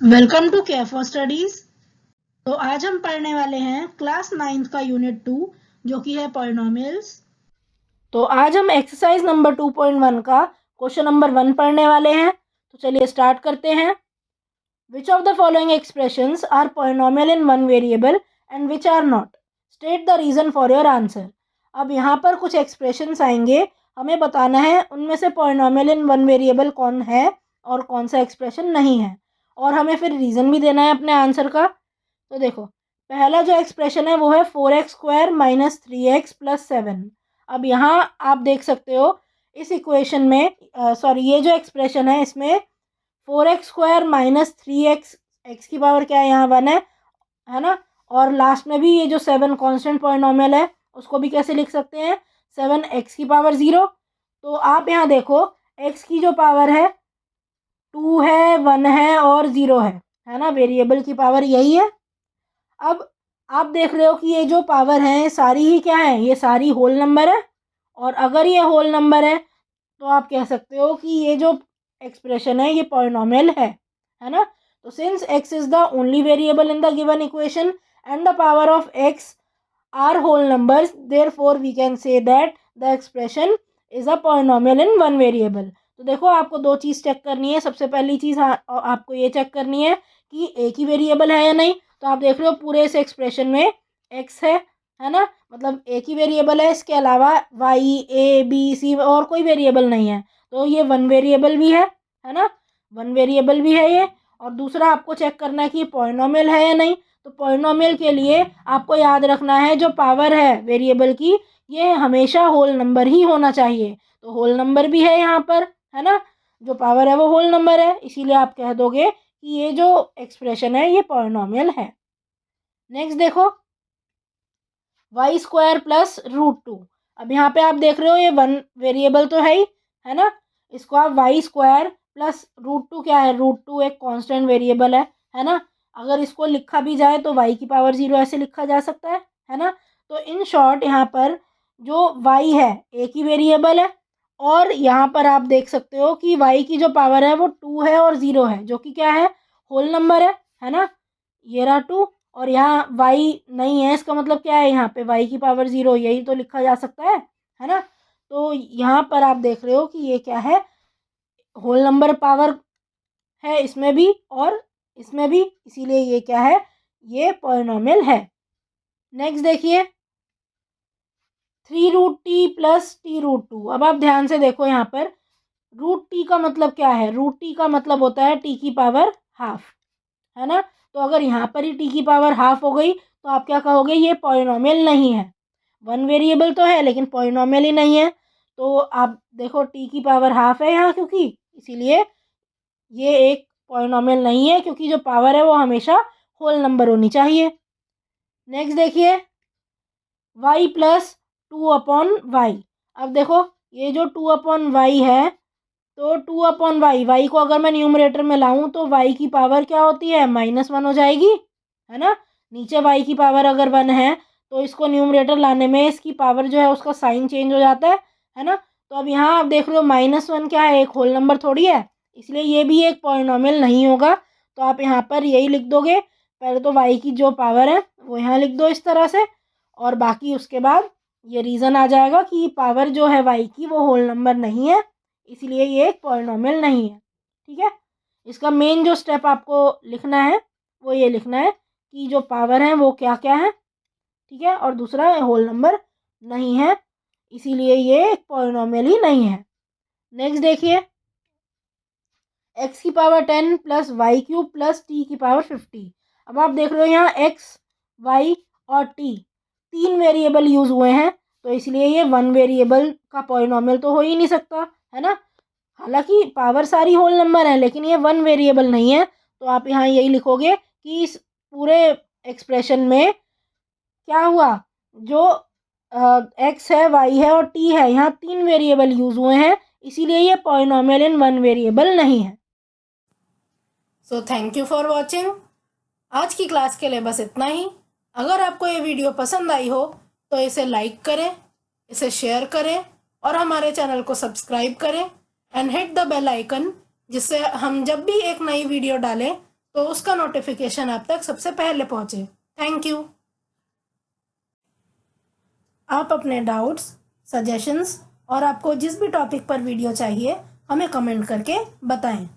Welcome to care for studies. तो आज हम पढ़ने वाले हैं क्लास 9th का यूनिट 2 जो कि है पॉलिनोमियल्स। तो आज हम एक्सरसाइज नंबर 2.1 का क्वेश्चन नंबर 1 पढ़ने वाले हैं। तो चलिए स्टार्ट करते हैं। Which of the following expressions are polynomial in one variable and which are not? State the reason for your answer. अब यहाँ पर कुछ एक्सप्रेशंस आएंगे, हमें बताना है उनमें से पॉलिनोमियल इन वन वेरिएबल कौन है और कौन सा एक्सप्रेशन नहीं है, और हमें फिर रीज़न भी देना है अपने आंसर का। तो देखो, पहला जो एक्सप्रेशन है वो है 4x² माइनस 3x प्लस 7। अब यहाँ आप देख सकते हो इस इक्वेशन में, ये जो एक्सप्रेशन है इसमें 4x² माइनस 3x, एक्स की पावर क्या है यहाँ 1 है ना। और लास्ट में भी ये जो 7 कांस्टेंट पॉलिनोमियल है उसको भी कैसे लिख सकते हैं, 7x की पावर 0। तो आप यहाँ देखो x की जो पावर है 2 है, 1 है और 0 है ना। वेरिएबल की पावर यही है। अब आप देख रहे हो कि ये जो पावर है सारी ही क्या है, ये सारी होल नंबर है। और अगर ये होल नंबर है तो आप कह सकते हो कि ये जो एक्सप्रेशन है ये पॉलिनोमियल है ना। तो since x is the only variable in the given equation and the power of x are whole numbers, therefore we can say that the expression is a polynomial in one variable. तो देखो, आपको दो चीज़ check करनी है। सबसे पहली चीज़ आपको ये चेक करनी है कि एक ही वेरिएबल है या नहीं। तो आप देख रहे हो पूरे इस एक्सप्रेशन में x है ना, मतलब एक ही वेरिएबल है, इसके अलावा y a b c और कोई वेरिएबल नहीं है। तो ये वन वेरिएबल भी है ना, वन वेरिएबल भी है ये। और दूसरा आपको चेक करना है कि पॉलिनोमियल है या नहीं। तो पॉलिनोमियल के लिए आपको याद रखना है जो पावर है वेरिएबल की ये हमेशा होल नंबर ही होना चाहिए। तो होल नंबर भी है यहाँ पर, है ना, जो पावर है वो होल नंबर है, इसीलिए आप कह दोगे कि ये जो एक्सप्रेशन है ये पॉलिनोमियल है। नेक्स्ट देखो, y² प्लस √2। अब यहाँ पे आप देख रहे हो ये वन वेरिएबल तो है ना। इसको आप y² प्लस √2 क्या है, √2 एक कांस्टेंट वेरिएबल है ना। अगर इसको लिखा भी जाए तो y की पावर 0 ऐसे लिखा जा सकता है ना। तो इन शॉर्ट यहाँ पर जो y है एक ही वेरिएबल है, और यहाँ पर आप देख सकते हो कि y की जो पावर है वो 2 है और 0 है, जो कि क्या है, होल नंबर है ना। ये रहा 2 और यहाँ y नहीं है, इसका मतलब क्या है, यहाँ पे y की पावर 0 यही तो लिखा जा सकता है ना। तो यहाँ पर आप देख रहे हो कि ये क्या है, होल नंबर पावर है इसमें भी और इसमें भी, इसीलिए ये क्या है, ये पॉलिनोमियल है। नेक्स्ट देखिए, 3√t प्लस t√2। अब आप ध्यान से देखो, यहाँ पर √t का मतलब क्या है, √t का मतलब होता है t की पावर हाफ, है ना। तो अगर यहाँ पर ही t की पावर हाफ हो गई तो आप क्या कहोगे, ये पॉलिनोमियल नहीं है। वन वेरिएबल तो है लेकिन पॉलिनोमियल ही नहीं है। तो आप देखो t की पावर हाफ है यहाँ, क्योंकि इसीलिए ये एक पॉलिनोमियल नहीं है, क्योंकि जो पावर है वो हमेशा होल नंबर होनी चाहिए। नेक्स्ट देखिए, y प्लस 2/y। अब देखो ये जो 2/y है, तो 2/y, y को अगर मैं न्यूमरेटर में लाऊं तो y की पावर क्या होती है, -1 हो जाएगी, है ना। नीचे y की पावर अगर 1 है तो इसको न्यूमरेटर लाने में इसकी पावर जो है उसका साइन चेंज हो जाता है ना। तो अब यहाँ आप देख रहे हो -1 क्या है, एक होल नंबर थोड़ी है, इसलिए ये भी एक पॉलिनोमियल नहीं होगा। तो आप यहाँ पर यही लिख दोगे, पहले तो y की जो पावर है वो यहाँ लिख दो इस तरह से, और बाकी उसके बाद ये रीज़न आ जाएगा कि पावर जो है y की वो होल नंबर नहीं है, इसीलिए ये एक पॉलिनोमियल नहीं है। ठीक है, इसका मेन जो स्टेप आपको लिखना है वो ये लिखना है कि जो पावर है वो क्या क्या है, ठीक है, और दूसरा होल नंबर नहीं है, इसीलिए ये एक पॉलिनोमियल ही नहीं है। नेक्स्ट देखिए, x की power 10 plus y³ plus t की पावर 50। अब आप देख रहे हो यहाँ x, y और t तीन वेरिएबल यूज हुए हैं, तो इसलिए ये वन वेरिएबल का पॉलिनोमियल तो हो ही नहीं सकता, है ना। हालांकि पावर सारी होल नंबर है लेकिन ये वन वेरिएबल नहीं है। तो आप यहाँ यही लिखोगे कि इस पूरे एक्सप्रेशन में क्या हुआ, जो एक्स है, वाई है और टी है, यहाँ तीन वेरिएबल यूज हुए हैं, इसीलिए ये पॉलिनोमियल इन वन वेरिएबल नहीं है। So thank you for watching. आज की क्लास के लिए बस इतना ही। अगर आपको ये वीडियो पसंद आई हो तो इसे लाइक करें, इसे शेयर करें और हमारे चैनल को सब्सक्राइब करें and hit the bell icon, जिससे हम जब भी एक नई वीडियो डालें तो उसका नोटिफिकेशन आप तक सबसे पहले पहुंचे। Thank you. आप अपने डाउट्स, सजेशंस और आपको जिस भी टॉपिक पर वीडियो चाहिए हमें कमेंट करके बताएं।